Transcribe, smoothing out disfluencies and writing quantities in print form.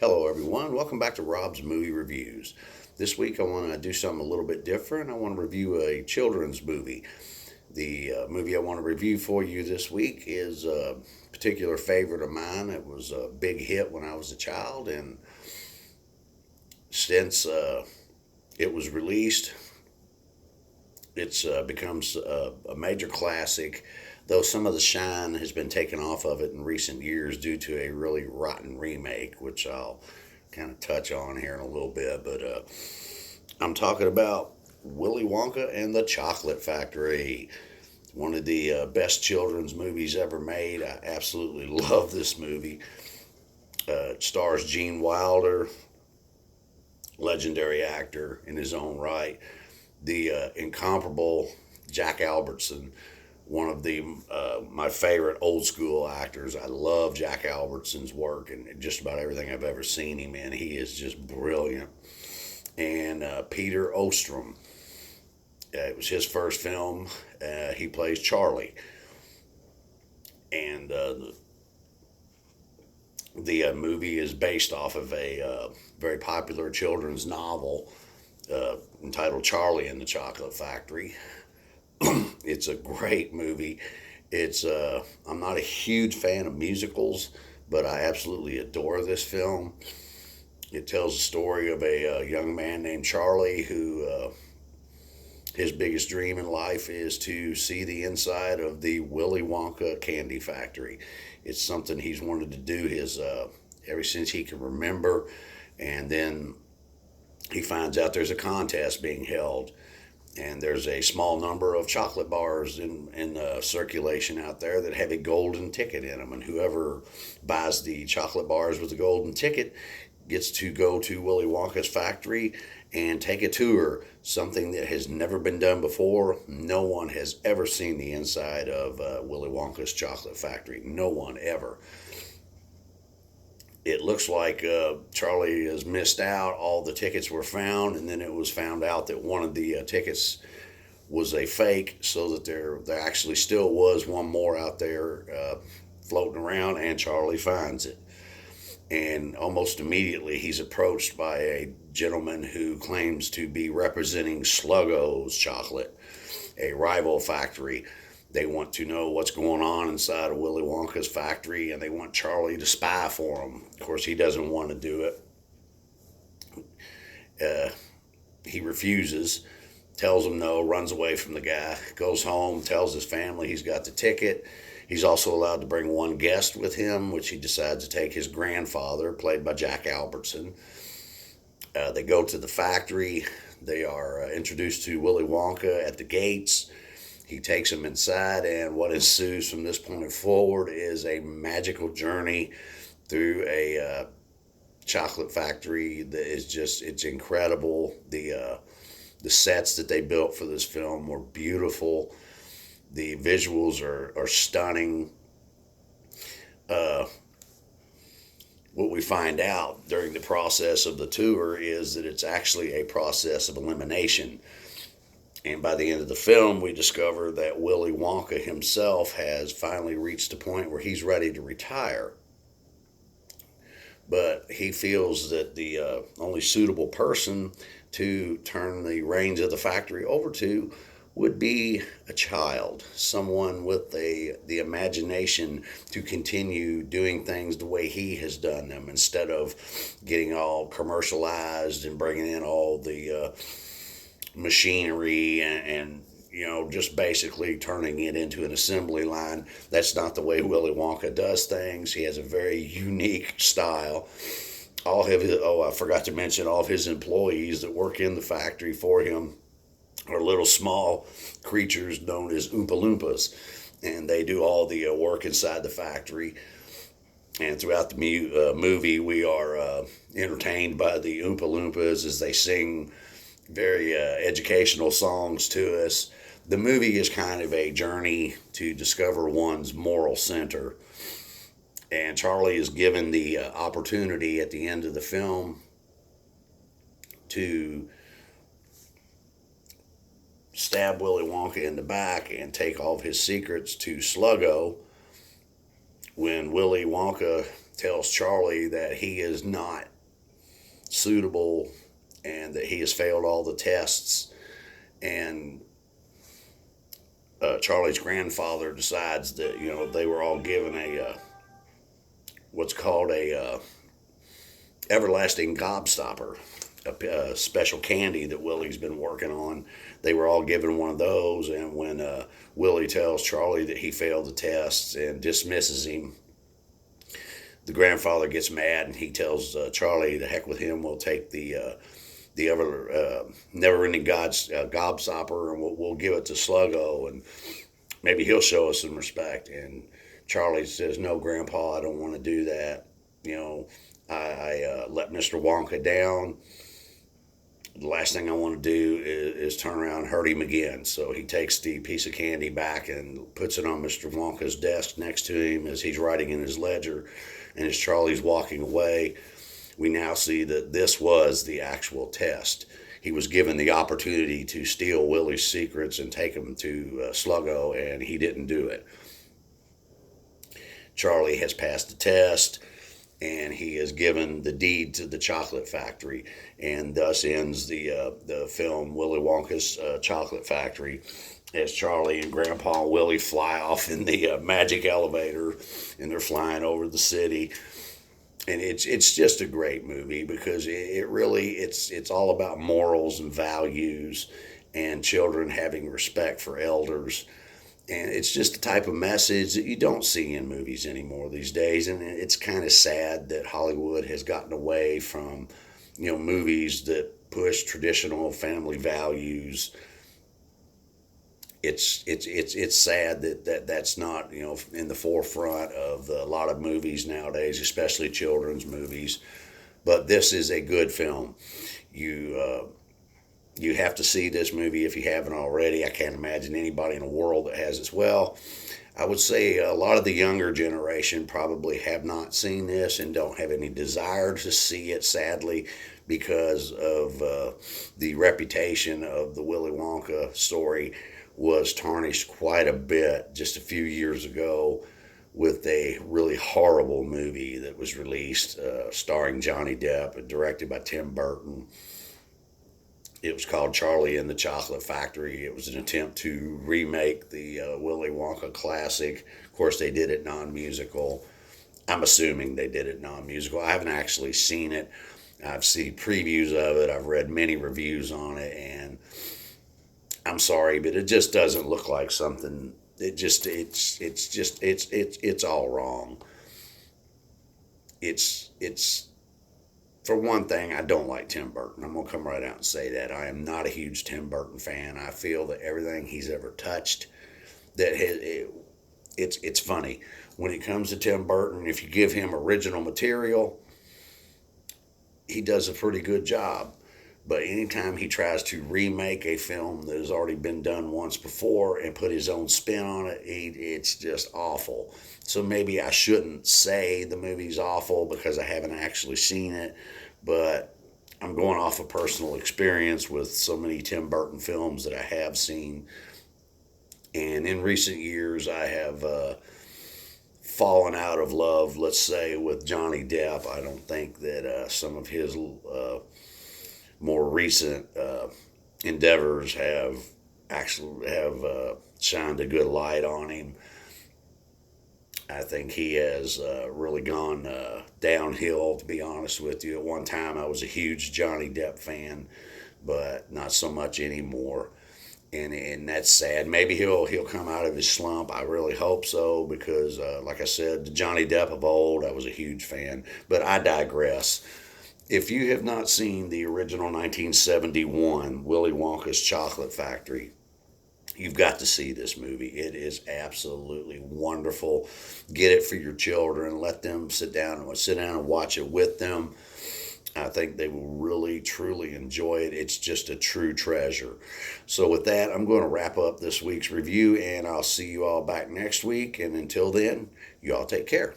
Hello everyone, welcome back to Rob's Movie Reviews. This week I want to do something a little bit different. I want to review a children's movie. The movie I want to review for you this week is a particular favorite of mine. It was a big hit when I was a child, and since it was released, it's becomes a major classic, though some of the shine has been taken off of it in recent years due to a really rotten remake, which I'll kind of touch on here in a little bit. But I'm talking about Willy Wonka and the Chocolate Factory, one of the best children's movies ever made. I absolutely love this movie. It stars Gene Wilder, legendary actor in his own right, the incomparable Jack Albertson, one of the my favorite old school actors. I love Jack Albertson's work and just about everything I've ever seen him in. He is just brilliant. And Peter Ostrom. It was his first film. He plays Charlie. And the movie is based off of a very popular children's novel entitled Charlie and the Chocolate Factory. It's a great movie. It's I'm not a huge fan of musicals, but I absolutely adore this film. It tells the story of a young man named Charlie who his biggest dream in life is to see the inside of the Willy Wonka candy factory. It's something he's wanted to do his ever since he can remember, and then he finds out there's a contest being held, and there's a small number of chocolate bars in circulation out there that have a golden ticket in them, and whoever buys the chocolate bars with the golden ticket gets to go to Willy Wonka's factory and take a tour, something that has never been done before. No one has ever seen the inside of Willy Wonka's chocolate factory. No one ever. It looks like Charlie has missed out. All the tickets were found, and then it was found out that one of the tickets was a fake, so that there actually still was one more out there floating around, and Charlie finds it. And almost immediately he's approached by a gentleman who claims to be representing Sluggo's Chocolate, a rival factory. They want to know what's going on inside of Willy Wonka's factory, and they want Charlie to spy for them. Of course, he doesn't want to do it. He refuses, tells him no, runs away from the guy, goes home, tells his family he's got the ticket. He's also allowed to bring one guest with him, which he decides to take his grandfather, played by Jack Albertson. They go to the factory. They are introduced to Willy Wonka at the gates. He takes them inside, and what ensues from this point forward is a magical journey through a chocolate factory that is it's incredible. The sets that they built for this film were beautiful. The visuals are stunning. What we find out during the process of the tour is that it's actually a process of elimination. And by the end of the film, we discover that Willy Wonka himself has finally reached a point where he's ready to retire. But he feels that the only suitable person to turn the reins of the factory over to would be a child, someone with the imagination to continue doing things the way he has done them, instead of getting all commercialized and bringing in all the machinery and just basically turning it into an assembly line. That's not the way Willy Wonka does things. He has a very unique style. I forgot to mention, all of his employees that work in the factory for him are little small creatures known as Oompa Loompas, and they do all the work inside the factory. And throughout the movie, we are entertained by the Oompa Loompas as they sing very educational songs to us. The movie is kind of a journey to discover one's moral center. And Charlie is given the opportunity at the end of the film to stab Willy Wonka in the back and take all of his secrets to Sluggo, when Willy Wonka tells Charlie that he is not suitable and that he has failed all the tests. And Charlie's grandfather decides that, they were all given a what's called a everlasting gobstopper, a special candy that Willy's been working on. They were all given one of those, and when Willy tells Charlie that he failed the tests and dismisses him, the grandfather gets mad and he tells Charlie, "The heck with him. We'll take the ever never-ending gobstopper, and we'll give it to Sluggo, and maybe he'll show us some respect." And Charlie says, "No, Grandpa, I don't want to do that. I let Mr. Wonka down. The last thing I want to do is turn around and hurt him again." So he takes the piece of candy back and puts it on Mr. Wonka's desk next to him as he's writing in his ledger. And as Charlie's walking away, we now see that this was the actual test. He was given the opportunity to steal Willy's secrets and take him to Sluggo, and he didn't do it. Charlie has passed the test, and he is given the deed to the chocolate factory, and thus ends the film Willy Wonka's Chocolate Factory, as Charlie and Grandpa and Willy fly off in the magic elevator, and they're flying over the city. And it's just a great movie because it really it's all about morals and values and children having respect for elders. And it's just a type of message that you don't see in movies anymore these days. And it's kind of sad that Hollywood has gotten away from, movies that push traditional family values. It's sad that's not, in the forefront of a lot of movies nowadays, especially children's movies. But this is a good film. You have to see this movie if you haven't already. I can't imagine anybody in the world that has as well. I would say a lot of the younger generation probably have not seen this and don't have any desire to see it, sadly, because of the reputation of the Willy Wonka story was tarnished quite a bit just a few years ago with a really horrible movie that was released starring Johnny Depp and directed by Tim Burton. It was called Charlie and the Chocolate Factory. It was an attempt to remake the Willy Wonka classic. Of course, they did it non-musical. I'm assuming they did it non-musical. I haven't actually seen it. I've seen previews of it. I've read many reviews on it, and I'm sorry, but it just doesn't look like something. It's all wrong. It's for one thing, I don't like Tim Burton. I'm going to come right out and say that. I am not a huge Tim Burton fan. I feel that everything he's ever touched, it's funny. When it comes to Tim Burton, if you give him original material, he does a pretty good job. But anytime he tries to remake a film that has already been done once before and put his own spin on it, it's just awful. So maybe I shouldn't say the movie's awful because I haven't actually seen it, but I'm going off of personal experience with so many Tim Burton films that I have seen. And in recent years, I have fallen out of love, let's say, with Johnny Depp. I don't think that some of his more recent endeavors have shined a good light on him. I think he has really gone downhill, to be honest with you. At one time, I was a huge Johnny Depp fan, but not so much anymore. And that's sad. Maybe he'll come out of his slump. I really hope so because, like I said, the Johnny Depp of old, I was a huge fan. But I digress. If you have not seen the original 1971 Willy Wonka's Chocolate Factory, you've got to see this movie. It is absolutely wonderful. Get it for your children. Let them sit down and watch it with them. I think they will really, truly enjoy it. It's just a true treasure. So with that, I'm going to wrap up this week's review, and I'll see you all back next week. And until then, you all take care.